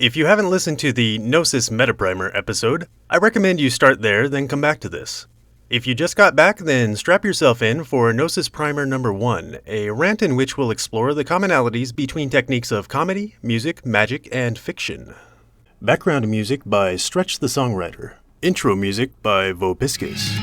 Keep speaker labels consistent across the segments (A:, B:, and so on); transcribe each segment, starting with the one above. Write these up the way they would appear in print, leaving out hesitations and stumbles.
A: If you haven't listened to the Gnosis Metaprimer episode, I recommend you start there, then come back to this. If you just got back, then strap yourself in for Gnosis Primer number 1, a rant in which we'll explore the commonalities between techniques of comedy, music, magic, and fiction. Background music by Stretch the Songwriter. Intro music by Vopiscus.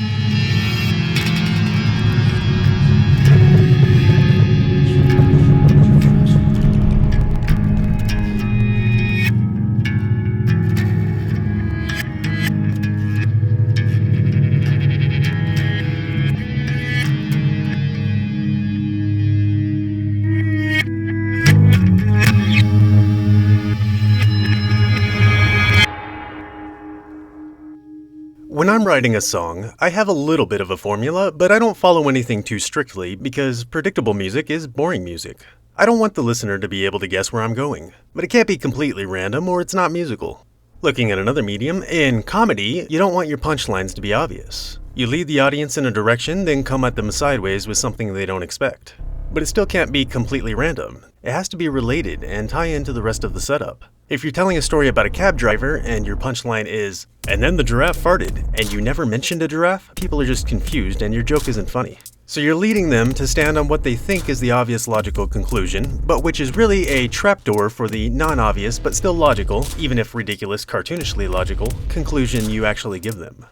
A: When I'm writing a song, I have a little bit of a formula, but I don't follow anything too strictly because predictable music is boring music. I don't want the listener to be able to guess where I'm going, but it can't be completely random or it's not musical. Looking at another medium, in comedy, you don't want your punchlines to be obvious. You lead the audience in a direction, then come at them sideways with something they don't expect. But it still can't be completely random. It has to be related and tie into the rest of the setup. If you're telling a story about a cab driver and your punchline is, "And then the giraffe farted," and you never mentioned a giraffe, people are just confused and your joke isn't funny. So you're leading them to stand on what they think is the obvious logical conclusion, but which is really a trapdoor for the non-obvious but still logical, even if ridiculous cartoonishly logical, conclusion you actually give them.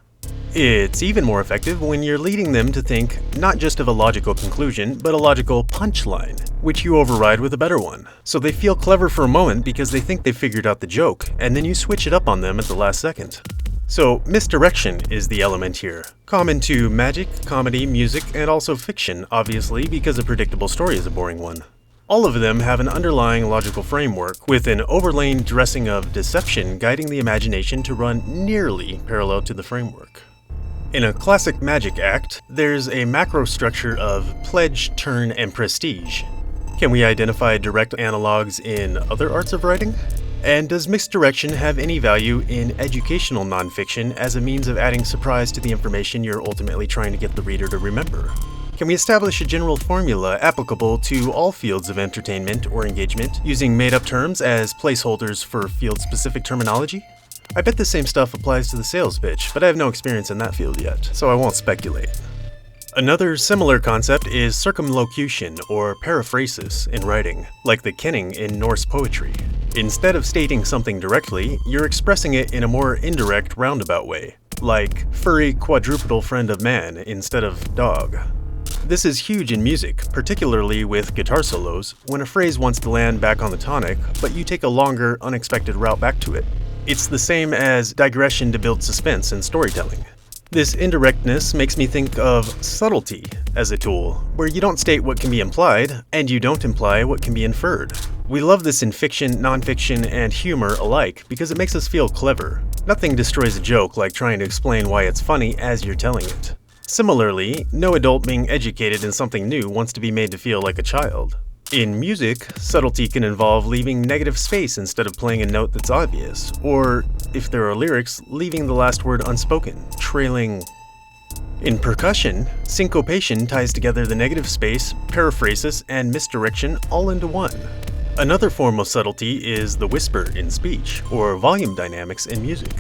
A: It's even more effective when you're leading them to think not just of a logical conclusion, but a logical punchline, which you override with a better one. So they feel clever for a moment because they think they've figured out the joke, and then you switch it up on them at the last second. So misdirection is the element here. Common to magic, comedy, music, and also fiction, obviously, because a predictable story is a boring one. All of them have an underlying logical framework, with an overlain dressing of deception guiding the imagination to run nearly parallel to the framework. In a classic magic act, there's a macro structure of pledge, turn, and prestige. Can we identify direct analogs in other arts of writing? And does misdirection have any value in educational nonfiction as a means of adding surprise to the information you're ultimately trying to get the reader to remember? Can we establish a general formula applicable to all fields of entertainment or engagement, using made-up terms as placeholders for field-specific terminology? I bet the same stuff applies to the sales pitch, but I have no experience in that field yet, so I won't speculate. Another similar concept is circumlocution or periphrasis in writing, like the kenning in Norse poetry. Instead of stating something directly, you're expressing it in a more indirect, roundabout way, like furry quadrupedal friend of man instead of dog. This is huge in music, particularly with guitar solos, when a phrase wants to land back on the tonic, but you take a longer, unexpected route back to it. It's the same as digression to build suspense in storytelling. This indirectness makes me think of subtlety as a tool, where you don't state what can be implied, and you don't imply what can be inferred. We love this in fiction, nonfiction, and humor alike because it makes us feel clever. Nothing destroys a joke like trying to explain why it's funny as you're telling it. Similarly, no adult being educated in something new wants to be made to feel like a child. In music, subtlety can involve leaving negative space instead of playing a note that's obvious, or, if there are lyrics, leaving the last word unspoken, trailing. In percussion, syncopation ties together the negative space, periphrasis, and misdirection all into one. Another form of subtlety is the whisper in speech, or volume dynamics in music.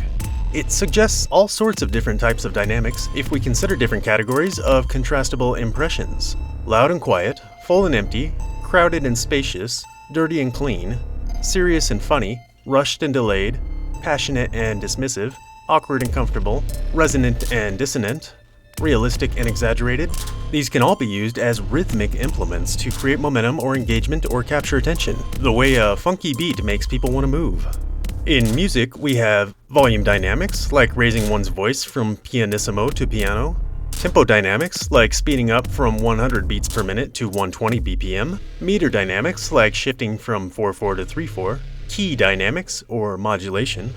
A: It suggests all sorts of different types of dynamics if we consider different categories of contrastable impressions: loud and quiet, full and empty, crowded and spacious, dirty and clean, serious and funny, rushed and delayed, passionate and dismissive, awkward and comfortable, resonant and dissonant, realistic and exaggerated. These can all be used as rhythmic implements to create momentum or engagement or capture attention, the way a funky beat makes people want to move. In music, we have volume dynamics, like raising one's voice from pianissimo to piano, tempo dynamics, like speeding up from 100 beats per minute to 120 BPM, meter dynamics, like shifting from 4/4 to 3/4, key dynamics, or modulation,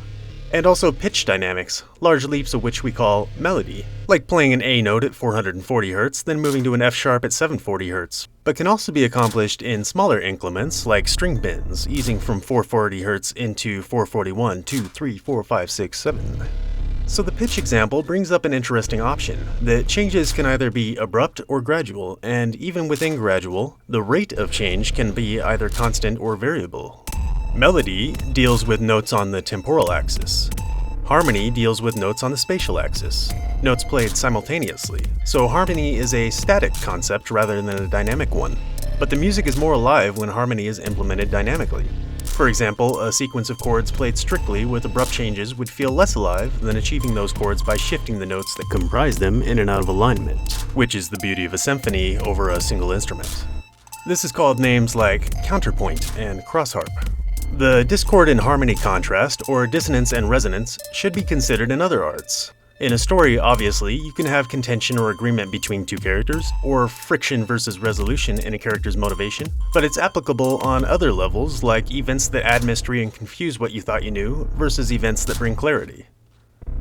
A: and also pitch dynamics, large leaps of which we call melody, like playing an A note at 440 Hz, then moving to an F sharp at 740 Hz, but can also be accomplished in smaller increments like string bends, easing from 440 Hz into 441, 2, 3, 4, 5, 6, 7. So the pitch example brings up an interesting option, that changes can either be abrupt or gradual, and even within gradual, the rate of change can be either constant or variable. Melody deals with notes on the temporal axis. Harmony deals with notes on the spatial axis, notes played simultaneously. So harmony is a static concept rather than a dynamic one. But the music is more alive when harmony is implemented dynamically. For example, a sequence of chords played strictly with abrupt changes would feel less alive than achieving those chords by shifting the notes that comprise them in and out of alignment, which is the beauty of a symphony over a single instrument. This is called names like counterpoint and crossharp. The discord and harmony contrast, or dissonance and resonance, should be considered in other arts. In a story, obviously, you can have contention or agreement between two characters, or friction versus resolution in a character's motivation, but it's applicable on other levels, like events that add mystery and confuse what you thought you knew, versus events that bring clarity.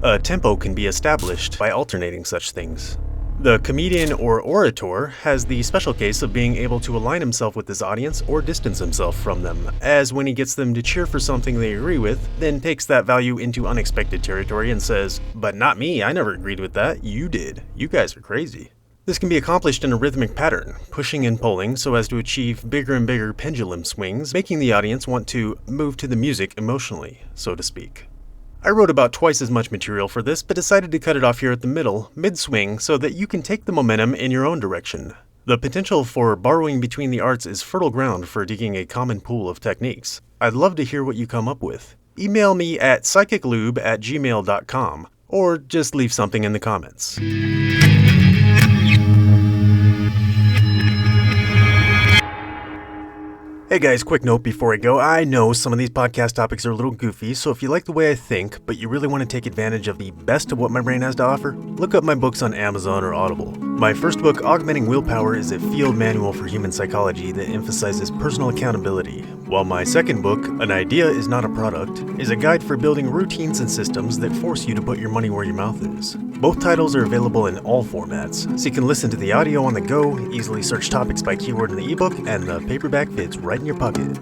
A: A tempo can be established by alternating such things. The comedian or orator has the special case of being able to align himself with his audience or distance himself from them, as when he gets them to cheer for something they agree with, then takes that value into unexpected territory and says, "But not me, I never agreed with that, you did. You guys are crazy." This can be accomplished in a rhythmic pattern, pushing and pulling so as to achieve bigger and bigger pendulum swings, making the audience want to move to the music emotionally, so to speak. I wrote about twice as much material for this, but decided to cut it off here at the middle, mid-swing, so that you can take the momentum in your own direction. The potential for borrowing between the arts is fertile ground for digging a common pool of techniques. I'd love to hear what you come up with. Email me at psychiclube@gmail.com, or just leave something in the comments. Hey guys, quick note before I go. I know some of these podcast topics are a little goofy, so if you like the way I think, but you really want to take advantage of the best of what my brain has to offer, look up my books on Amazon or Audible. My first book, Augmenting Willpower, is a field manual for human psychology that emphasizes personal accountability, while my second book, An Idea is Not a Product, is a guide for building routines and systems that force you to put your money where your mouth is. Both titles are available in all formats, so you can listen to the audio on the go, easily search topics by keyword in the ebook, and the paperback fits right in your pocket.